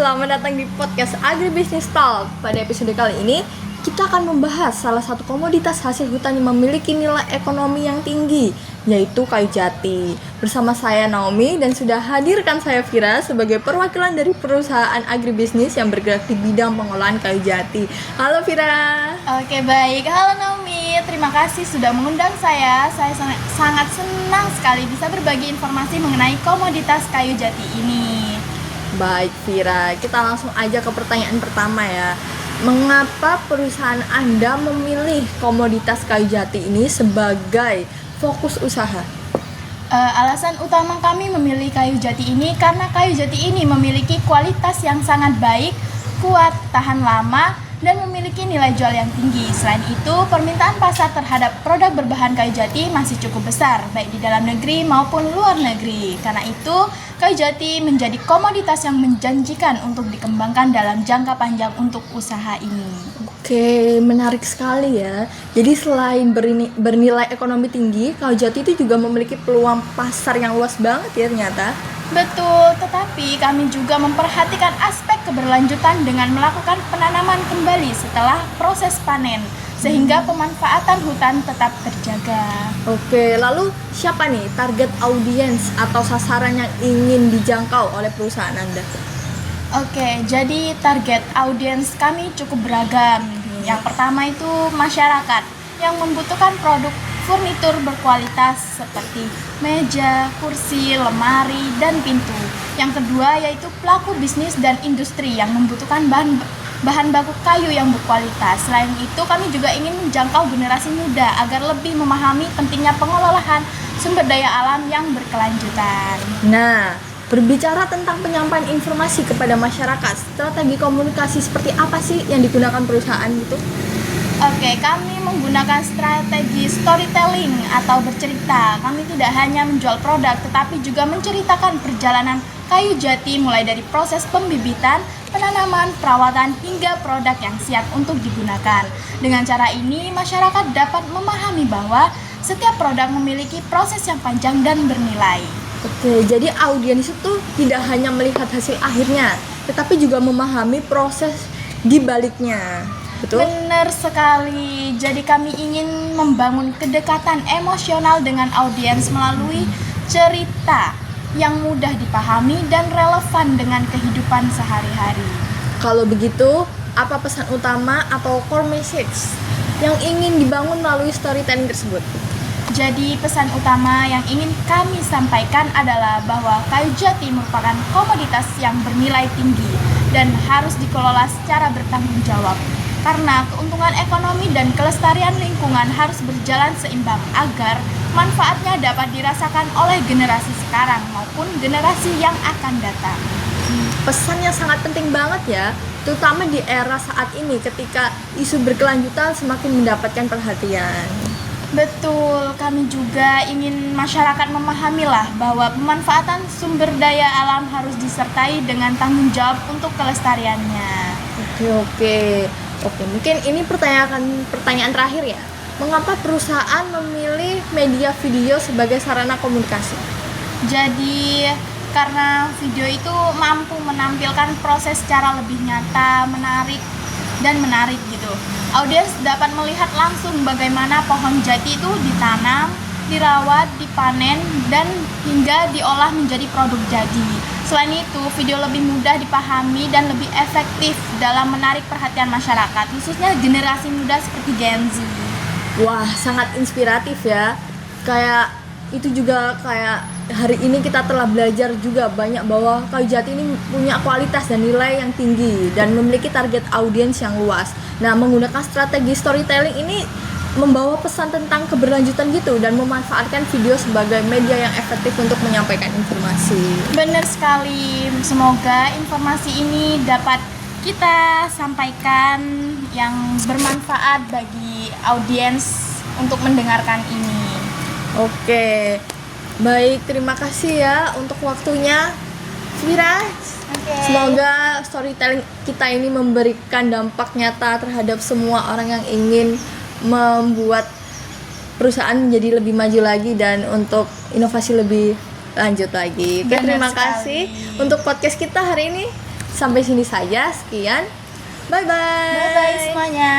selamat datang di podcast Agribisnis Talk. Pada episode kali ini, kita akan membahas salah satu komoditas hasil hutan yang memiliki nilai ekonomi yang tinggi, yaitu kayu jati. Bersama saya Naomi dan sudah hadirkan saya Vira sebagai perwakilan dari perusahaan agribisnis yang bergerak di bidang pengolahan kayu jati. Halo Vira. Oke, baik. Halo Naomi, terima kasih sudah mengundang saya. Saya sangat senang sekali bisa berbagi informasi mengenai komoditas kayu jati ini. Baik Vira, kita langsung aja ke pertanyaan pertama ya. Mengapa perusahaan Anda memilih komoditas kayu jati ini sebagai fokus usaha? Alasan utama kami memilih kayu jati ini karena kayu jati ini memiliki kualitas yang sangat baik, kuat, tahan lama, dan memiliki nilai jual yang tinggi. Selain itu, permintaan pasar terhadap produk berbahan kayu jati masih cukup besar, baik di dalam negeri maupun luar negeri. Karena itu, kayu jati menjadi komoditas yang menjanjikan untuk dikembangkan dalam jangka panjang untuk usaha ini. Oke, menarik sekali ya. Jadi selain bernilai ekonomi tinggi, kayu jati itu juga memiliki peluang pasar yang luas banget ya ternyata. Betul, tetapi kami juga memperhatikan aspek keberlanjutan dengan melakukan penanaman kembali setelah proses panen, sehingga pemanfaatan hutan tetap terjaga. Oke, lalu siapa nih target audiens atau sasaran yang ingin dijangkau oleh perusahaan Anda? Oke, jadi target audiens kami cukup beragam. Yang pertama itu masyarakat yang membutuhkan produk furnitur berkualitas seperti meja, kursi, lemari, dan pintu. Yang kedua yaitu pelaku bisnis dan industri yang membutuhkan bahan baku kayu yang berkualitas. Selain itu, kami juga ingin menjangkau generasi muda agar lebih memahami pentingnya pengelolaan sumber daya alam yang berkelanjutan. Nah, berbicara tentang penyampaian informasi kepada masyarakat, strategi komunikasi seperti apa sih yang digunakan perusahaan gitu? Oke, kami menggunakan strategi storytelling atau bercerita. Kami tidak hanya menjual produk, tetapi juga menceritakan perjalanan kayu jati mulai dari proses pembibitan, penanaman, perawatan, hingga produk yang siap untuk digunakan. Dengan cara ini, masyarakat dapat memahami bahwa setiap produk memiliki proses yang panjang dan bernilai. Oke, jadi audiens itu tidak hanya melihat hasil akhirnya, tetapi juga memahami proses di baliknya. Betul? Benar sekali. Jadi kami ingin membangun kedekatan emosional dengan audiens melalui cerita yang mudah dipahami dan relevan dengan kehidupan sehari-hari. Kalau begitu, apa pesan utama atau core message yang ingin dibangun melalui storytelling tersebut? Jadi pesan utama yang ingin kami sampaikan adalah bahwa kayu jati merupakan komoditas yang bernilai tinggi dan harus dikelola secara bertanggung jawab. Karena keuntungan ekonomi dan kelestarian lingkungan harus berjalan seimbang agar manfaatnya dapat dirasakan oleh generasi sekarang maupun generasi yang akan datang. Pesan yang sangat penting banget ya, terutama di era saat ini ketika isu berkelanjutan semakin mendapatkan perhatian. Betul, kami juga ingin masyarakat memahamilah bahwa pemanfaatan sumber daya alam harus disertai dengan tanggung jawab untuk kelestariannya. Oke, mungkin ini pertanyaan terakhir ya. Mengapa perusahaan memilih media video sebagai sarana komunikasi? Jadi, karena video itu mampu menampilkan proses secara lebih nyata, menarik gitu. Audiens dapat melihat langsung bagaimana pohon jati itu ditanam, dirawat, dipanen, dan hingga diolah menjadi produk jadi. Selain itu, video lebih mudah dipahami dan lebih efektif dalam menarik perhatian masyarakat, khususnya generasi muda seperti Gen Z. Wah, sangat inspiratif ya. Kayak itu juga kayak hari ini kita telah belajar juga banyak bahwa kayu jati ini punya kualitas dan nilai yang tinggi dan memiliki target audiens yang luas. Nah, menggunakan strategi storytelling ini membawa pesan tentang keberlanjutan gitu dan memanfaatkan video sebagai media yang efektif untuk menyampaikan informasi. Benar sekali. Semoga informasi ini dapat kita sampaikan yang bermanfaat bagi audiens untuk mendengarkan ini. Oke, baik, terima kasih ya untuk waktunya, Vira. Semoga storytelling kita ini memberikan dampak nyata terhadap semua orang yang ingin membuat perusahaan menjadi lebih maju lagi dan untuk inovasi lebih lanjut lagi. Oke, terima kasih untuk podcast kita hari ini. Sampai sini saja, sekian. Bye bye. Bye bye semuanya.